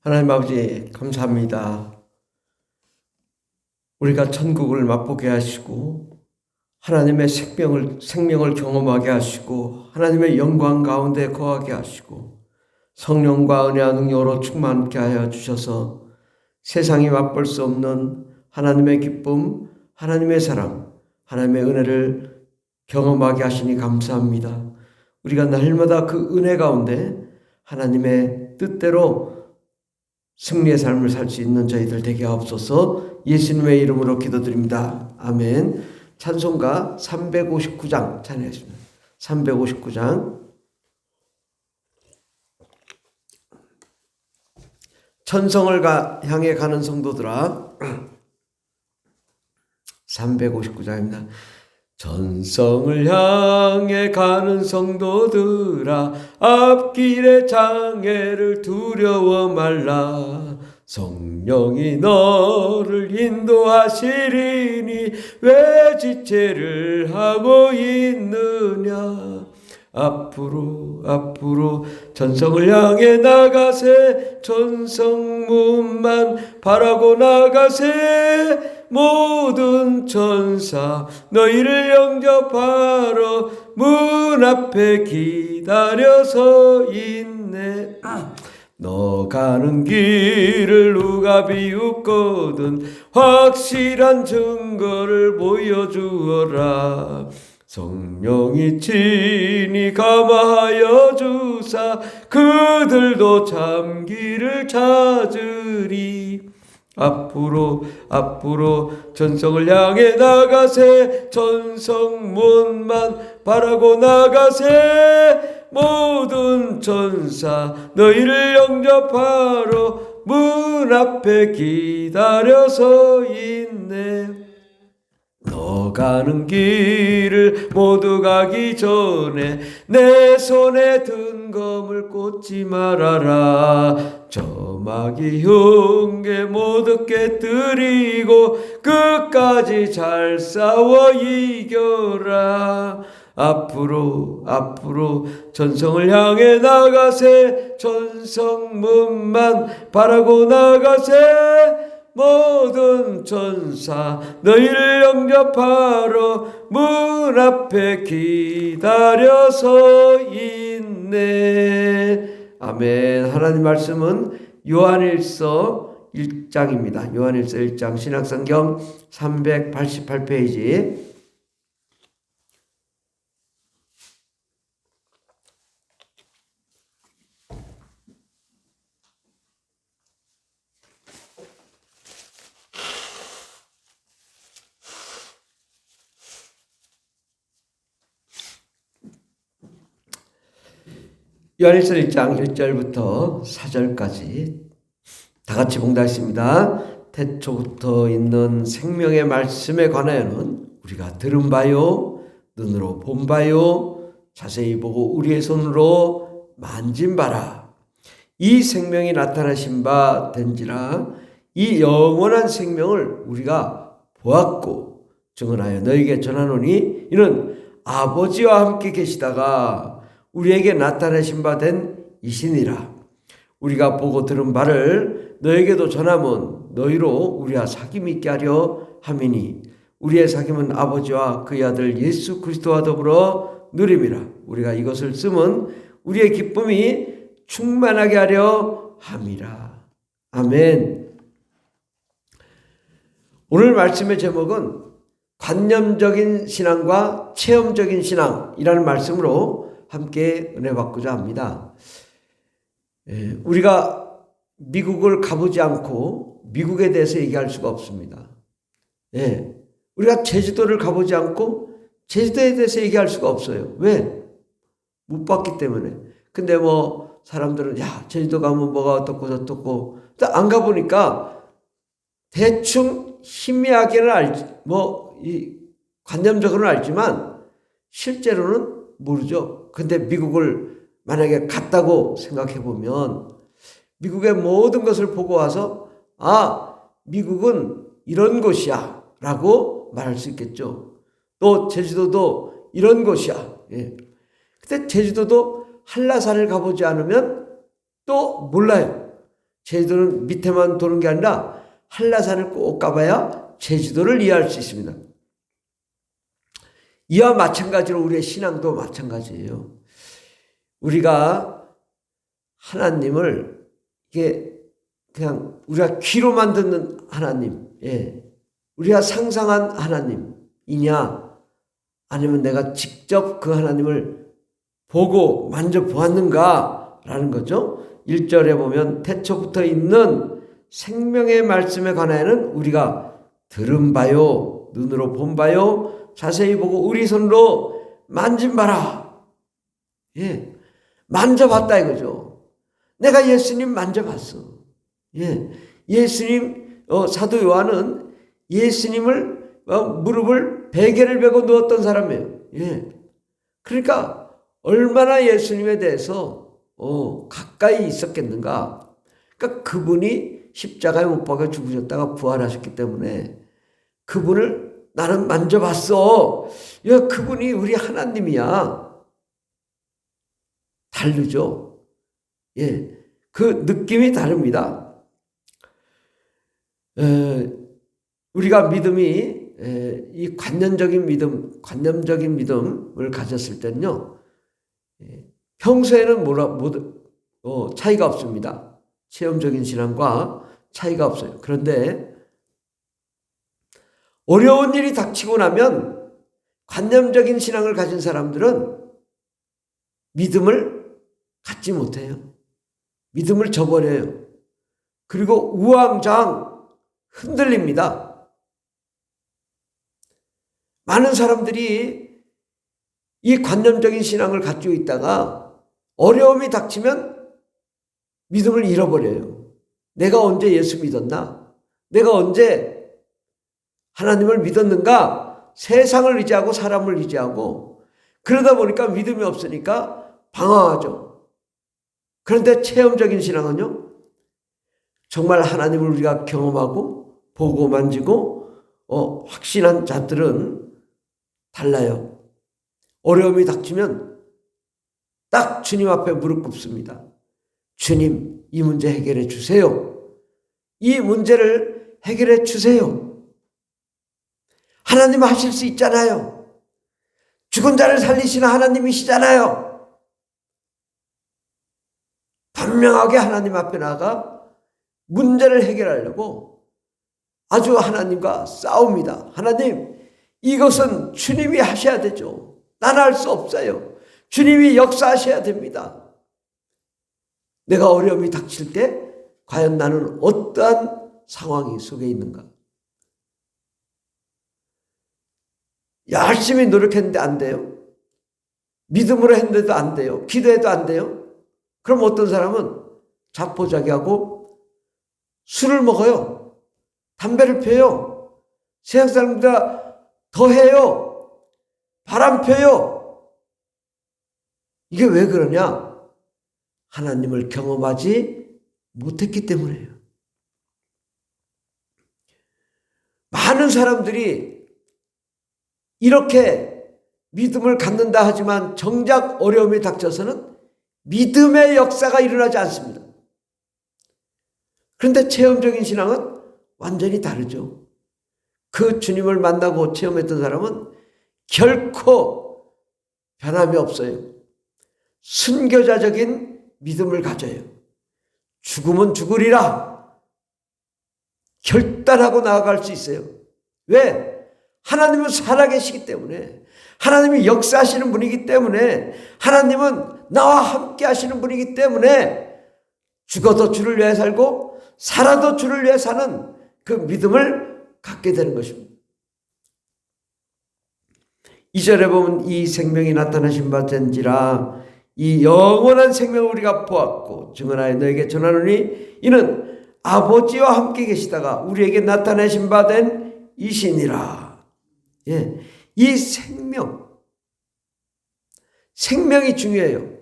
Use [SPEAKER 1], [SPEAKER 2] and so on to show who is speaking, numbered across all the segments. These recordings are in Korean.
[SPEAKER 1] 하나님 아버지 감사합니다. 우리가 천국을 맛보게 하시고 하나님의 생명을 경험하게 하시고 하나님의 영광 가운데 거하게 하시고 성령과 은혜와 능력으로 충만케 하여 주셔서 세상이 맛볼 수 없는 하나님의 기쁨, 하나님의 사랑, 하나님의 은혜를 경험하게 하시니 감사합니다. 우리가 날마다 그 은혜 가운데 하나님의 뜻대로 승리의 삶을 살 수 있는 저희들 되게 하옵소서. 예수님의 이름으로 기도드립니다. 아멘. 찬송가 359장 찬양하십니다. 359장. 천성을 향해 가는 성도들아. 359장입니다. 천성을 향해 가는 성도들아, 앞길의 장애를 두려워 말라. 성령이 너를 인도하시리니 왜 지체를 하고 있느냐. 앞으로 천성을 향해 나가세. 천성문만 바라고 나가세. 모든 천사 너희를 영접하러 문 앞에 기다려서 있네. 너 가는 길을 누가 비웃거든 확실한 증거를 보여주어라. 성령이 친히 감화하여 주사 그들도 참 길을 찾으리. 앞으로 천성을 향해 나가세. 천성문만 바라고 나가세. 모든 천사 너희를 영접하러 문 앞에 기다려서 있네. 너 가는 길을 모두 가기 전에 내 손에 든 검을 꽂지 말아라. 저마귀 흉계 모두 깨뜨리고 끝까지 잘 싸워 이겨라. 앞으로 천성을 향해 나가세. 천성문만 바라고 나가세. 모든 천사 너희를 영접하러 문 앞에 기다려서 있네. 아멘. 하나님 말씀은 요한일서 1장입니다. 요한일서 1장 신약성경 388페이지. 요한일서 1장 1절부터 4절까지 다 같이 봉독하겠습니다. 태초부터 있는 생명의 말씀에 관하여는 우리가 들은 바요 눈으로 본 바요 자세히 보고 우리의 손으로 만진 바라. 이 생명이 나타나신 바 된지라. 이 영원한 생명을 우리가 보았고 증언하여 너에게 전하노니 이는 아버지와 함께 계시다가 우리에게 나타내신 바 된 이시니라. 우리가 보고 들은 바를 너에게도 전하면 너희로 우리와 사귐 있게 하려 함이니 우리의 사귐은 아버지와 그의 아들 예수 그리스도와 더불어 누림이라. 우리가 이것을 쓰면 우리의 기쁨이 충만하게 하려 함이라. 아멘. 오늘 말씀의 제목은 관념적인 신앙과 체험적인 신앙이라는 말씀으로 함께 은혜 받고자 합니다. 우리가 미국을 가보지 않고 미국에 대해서 얘기할 수가 없습니다. 우리가 제주도를 가보지 않고 제주도에 대해서 얘기할 수가 없어요. 왜? 못 봤기 때문에. 근데 뭐 사람들은 야 제주도 가면 뭐가 어떻고 저떻고 안 가보니까 대충 희미하게는 알지, 이 관념적으로는 알지만 실제로는 모르죠. 근데 미국을 만약에 갔다고 생각해 보면 미국의 모든 것을 보고 와서 미국은 이런 곳이야 라고 말할 수 있겠죠. 또 제주도도 이런 곳이야. 근데 제주도도 한라산을 가보지 않으면 또 몰라요. 제주도는 밑에만 도는 게 아니라 한라산을 꼭 가봐야 제주도를 이해할 수 있습니다. 이와 마찬가지로 우리의 신앙도 마찬가지예요. 우리가 하나님을 이게 그냥 우리가 귀로만 듣는 하나님, 우리가 상상한 하나님이냐, 아니면 내가 직접 그 하나님을 보고 만져보았는가라는 거죠. 1절에 보면 태초부터 있는 생명의 말씀에 관하여는 우리가 들은 바요, 눈으로 본 바요, 자세히 보고 우리 손으로 만진 바라. 만져봤다 이거죠. 내가 예수님 만져봤어. 예수님, 사도 요한은 예수님을 무릎을 베개를 베고 누웠던 사람이에요. 그러니까 얼마나 예수님에 대해서 가까이 있었겠는가. 그러니까 그분이 십자가에 못 박아 죽으셨다가 부활하셨기 때문에 그분을 나는 만져봤어. 그분이 우리 하나님이야. 다르죠. 그 느낌이 다릅니다. 우리가 믿음이 이 관념적인 믿음을 가졌을 때는요, 평소에는 차이가 없습니다. 체험적인 신앙과 차이가 없어요. 그런데 어려운 일이 닥치고 나면 관념적인 신앙을 가진 사람들은 믿음을 갖지 못해요. 믿음을 저버려요. 그리고 우왕좌왕 흔들립니다. 많은 사람들이 이 관념적인 신앙을 가지고 있다가 어려움이 닥치면 믿음을 잃어버려요. 내가 언제 예수 믿었나? 내가 언제 하나님을 믿었는가? 세상을 의지하고 사람을 의지하고 그러다 보니까 믿음이 없으니까 방황하죠. 그런데 체험적인 신앙은요, 정말 하나님을 우리가 경험하고 보고 만지고 확신한 자들은 달라요. 어려움이 닥치면 딱 주님 앞에 무릎 꿇습니다. 주님, 이 문제 해결해 주세요. 이 문제를 해결해 주세요. 하나님 하실 수 있잖아요. 죽은 자를 살리시는 하나님이시잖아요. 분명하게 하나님 앞에 나가 문제를 해결하려고 아주 하나님과 싸웁니다. 하나님, 이것은 주님이 하셔야 되죠. 나는 할 수 없어요. 주님이 역사하셔야 됩니다. 내가 어려움이 닥칠 때 과연 나는 어떠한 상황이 속에 있는가? 열심히 노력했는데 안 돼요. 믿음으로 했는데도 안 돼요. 기도해도 안 돼요. 그럼 어떤 사람은 자포자기하고 술을 먹어요. 담배를 펴요. 세상 사람보다 더 해요. 바람 펴요. 이게 왜 그러냐? 하나님을 경험하지 못했기 때문이에요. 많은 사람들이 이렇게 믿음을 갖는다 하지만 정작 어려움이 닥쳐서는 믿음의 역사가 일어나지 않습니다. 그런데 체험적인 신앙은 완전히 다르죠. 그 주님을 만나고 체험했던 사람은 결코 변함이 없어요. 순교자적인 믿음을 가져요. 죽으면 죽으리라 결단하고 나아갈 수 있어요. 왜? 하나님은 살아계시기 때문에, 하나님이 역사하시는 분이기 때문에, 하나님은 나와 함께 하시는 분이기 때문에 죽어도 주를 위해 살고 살아도 주를 위해 사는 그 믿음을 갖게 되는 것입니다. 2절에 보면 이 생명이 나타나신 바 된지라 이 영원한 생명을 우리가 보았고 증언하여 너에게 전하노니 이는 아버지와 함께 계시다가 우리에게 나타내신 바 된 이시니라. 이 생명이 중요해요.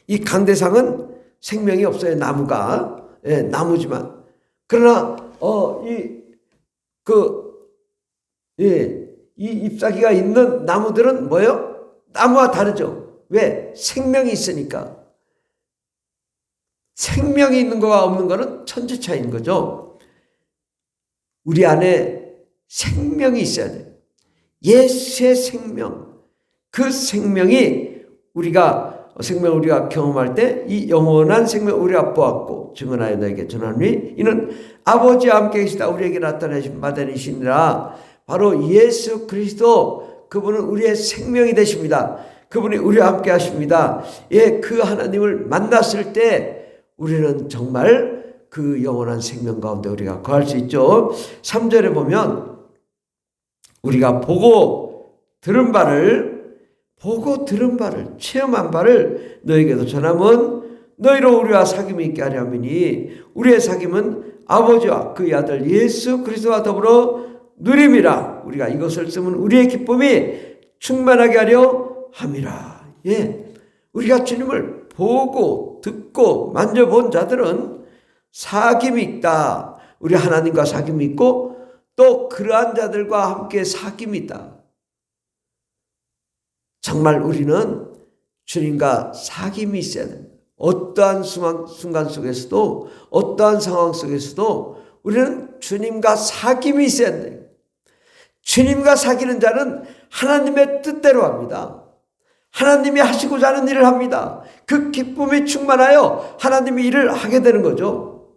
[SPEAKER 1] 이 강대상은 생명이 없어요. 나무가 나무지만 그러나 이 잎사귀가 있는 나무들은 뭐예요? 나무와 다르죠. 왜? 생명이 있으니까. 생명이 있는 거와 없는 거는 천지 차이인 거죠. 우리 안에 생명이 있어야 돼요. 예수의 생명, 그 생명이 우리가 경험할 때 이 영원한 생명 우리가 보았고 증언하여 너에게 전하노니 이는 아버지와 함께 계시다 우리에게 나타내신 바 되시니라. 바로 예수 그리스도, 그분은 우리의 생명이 되십니다. 그분이 우리와 함께 하십니다. 예, 그 하나님을 만났을 때 우리는 정말 그 영원한 생명 가운데 우리가 거할 수 있죠. 3절에 보면 우리가 보고 들은 바를 체험한 바를 너에게도 전함은 너희로 우리와 사귐이 있게 하려 함이니 우리의 사귐은 아버지와 그의 아들 예수 그리스도와 더불어 누림이라. 우리가 이것을 쓰면 우리의 기쁨이 충만하게 하려 함이라. 예, 우리가 주님을 보고 듣고 만져본 자들은 사귐이 있다. 우리 하나님과 사귐이 있고 또 그러한 자들과 함께 사귐이 있다. 정말 우리는 주님과 사귐이 있어야 됩니다. 어떠한 순간 속에서도 어떠한 상황 속에서도 우리는 주님과 사귐이 있어야 돼요. 주님과 사귀는 자는 하나님의 뜻대로 합니다. 하나님이 하시고자 하는 일을 합니다. 그 기쁨이 충만하여 하나님의 일을 하게 되는 거죠.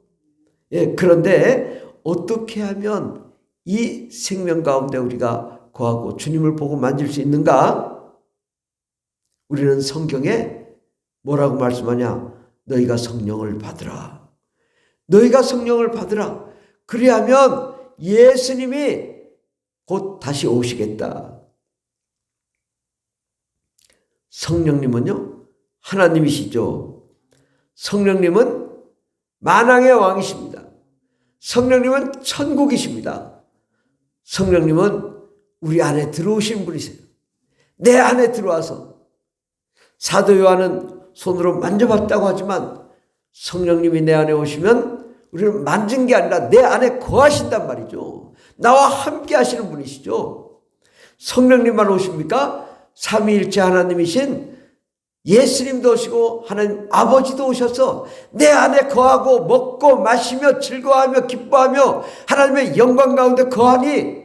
[SPEAKER 1] 예, 그런데 어떻게 하면 이 생명 가운데 우리가 거하고 주님을 보고 만질 수 있는가? 우리는 성경에 뭐라고 말씀하냐? 너희가 성령을 받으라. 너희가 성령을 받으라. 그리하면 예수님이 곧 다시 오시겠다. 성령님은요, 하나님이시죠. 성령님은 만왕의 왕이십니다. 성령님은 천국이십니다. 성령님은 우리 안에 들어오신 분이세요. 내 안에 들어와서 사도 요한은 손으로 만져봤다고 하지만 성령님이 내 안에 오시면 우리는 만진 게 아니라 내 안에 거하신단 말이죠. 나와 함께 하시는 분이시죠. 성령님만 오십니까? 삼위일체 하나님이신 예수님도 오시고 하나님 아버지도 오셔서 내 안에 거하고 먹고 마시며 즐거워하며 기뻐하며 하나님의 영광 가운데 거하니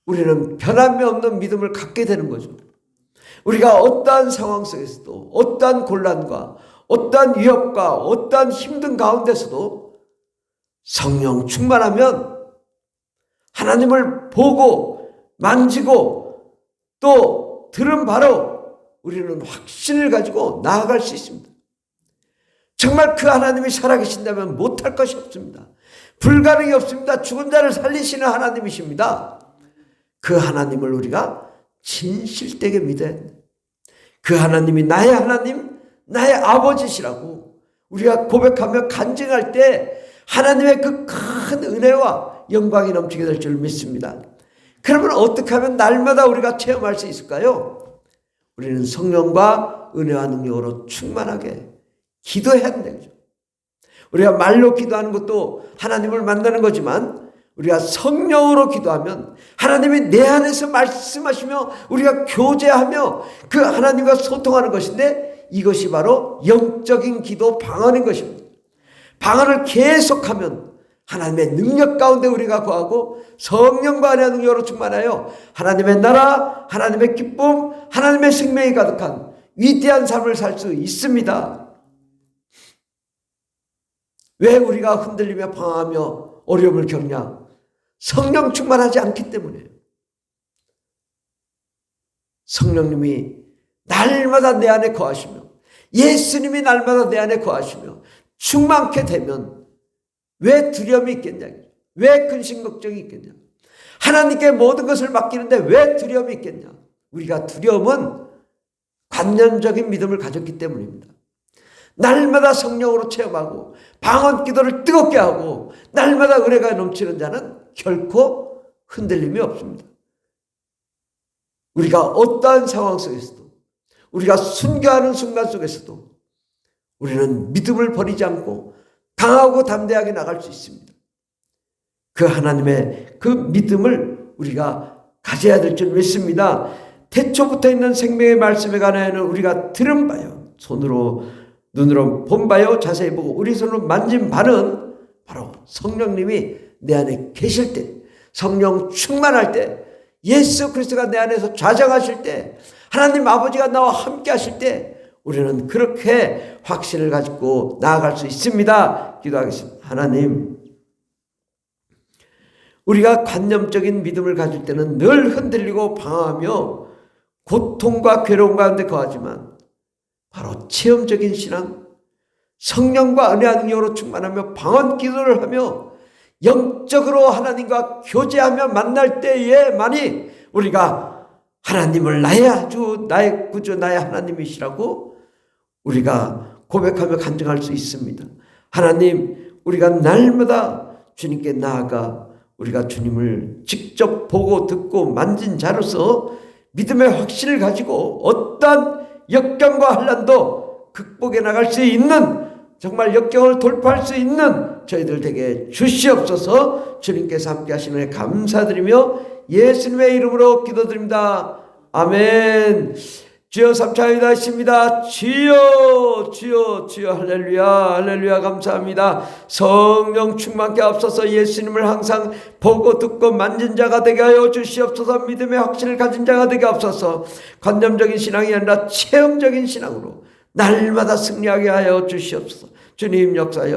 [SPEAKER 1] 우리는 변함이 없는 믿음을 갖게 되는 거죠. 우리가 어떠한 상황 속에서도 어떠한 곤란과 어떠한 위협과 어떠한 힘든 가운데서도 성령 충만하면 하나님을 보고 만지고 또 들은 바로 우리는 확신을 가지고 나아갈 수 있습니다. 정말 그 하나님이 살아계신다면 못할 것이 없습니다. 불가능이 없습니다. 죽은 자를 살리시는 하나님이십니다. 그 하나님을 우리가 진실되게 믿어야 합니다. 그 하나님이 나의 하나님, 나의 아버지시라고 우리가 고백하며 간증할 때 하나님의 그 큰 은혜와 영광이 넘치게 될 줄 믿습니다. 그러면 어떻게 하면 날마다 우리가 체험할 수 있을까요? 우리는 성령과 은혜와 능력으로 충만하게 기도해야 된다는 거죠. 우리가 말로 기도하는 것도 하나님을 만나는 거지만 우리가 성령으로 기도하면 하나님이 내 안에서 말씀하시며 우리가 교제하며 그 하나님과 소통하는 것인데 이것이 바로 영적인 기도 방언인 것입니다. 방언을 계속하면 하나님의 능력 가운데 우리가 거하고 성령과 은혜와 능력으로 충만하여 하나님의 나라, 하나님의 기쁨, 하나님의 생명이 가득한 위대한 삶을 살 수 있습니다. 왜 우리가 흔들리며 방황하며 어려움을 겪냐? 성령 충만하지 않기 때문이에요. 성령님이 날마다 내 안에 거하시며 예수님이 날마다 내 안에 거하시며 충만케 되면 왜 두려움이 있겠냐? 왜 근심 걱정이 있겠냐? 하나님께 모든 것을 맡기는데 왜 두려움이 있겠냐? 우리가 두려움은 관념적인 믿음을 가졌기 때문입니다. 날마다 성령으로 체험하고 방언 기도를 뜨겁게 하고 날마다 은혜가 넘치는 자는 결코 흔들림이 없습니다. 우리가 어떠한 상황 속에서도 우리가 순교하는 순간 속에서도 우리는 믿음을 버리지 않고 강하고 담대하게 나갈 수 있습니다. 그 하나님의 그 믿음을 우리가 가져야 될 줄 믿습니다. 태초부터 있는 생명의 말씀에 관하여는 우리가 들은 바요. 손으로 눈으로 본 바요, 자세히 보고 우리 손으로 만진 바는 바로 성령님이 내 안에 계실 때, 성령 충만할 때, 예수 그리스도가 내 안에서 좌정하실 때, 하나님 아버지가 나와 함께 하실 때 우리는 그렇게 확신을 가지고 나아갈 수 있습니다. 기도하겠습니다. 하나님, 우리가 관념적인 믿음을 가질 때는 늘 흔들리고 방황하며 고통과 괴로움 가운데 거하지만 바로 체험적인 신앙, 성령과 은혜와 능력으로 충만하며 방언 기도를 하며 영적으로 하나님과 교제하며 만날 때에만이 우리가 하나님을 나의 주, 나의 구주, 나의 하나님이시라고 우리가 고백하며 간증할 수 있습니다. 하나님, 우리가 날마다 주님께 나아가 우리가 주님을 직접 보고 듣고 만진 자로서 믿음의 확신을 가지고 어떠한 역경과 환난도 극복해 나갈 수 있는, 정말 역경을 돌파할 수 있는 저희들 되게 주시옵소서. 주님께서 함께 하시는 감사드리며 예수님의 이름으로 기도드립니다. 아멘. 주여 삼창이다 있습니다. 주여 주여 주여 할렐루야 할렐루야. 감사합니다. 성령 충만케 앞서서 예수님을 항상 보고 듣고 만진 자가 되게 하여 주시옵소서. 믿음의 확신을 가진 자가 되게 앞서서 관념적인 신앙이 아니라 체험적인 신앙으로 날마다 승리하게 하여 주시옵소서. 주님 역사하여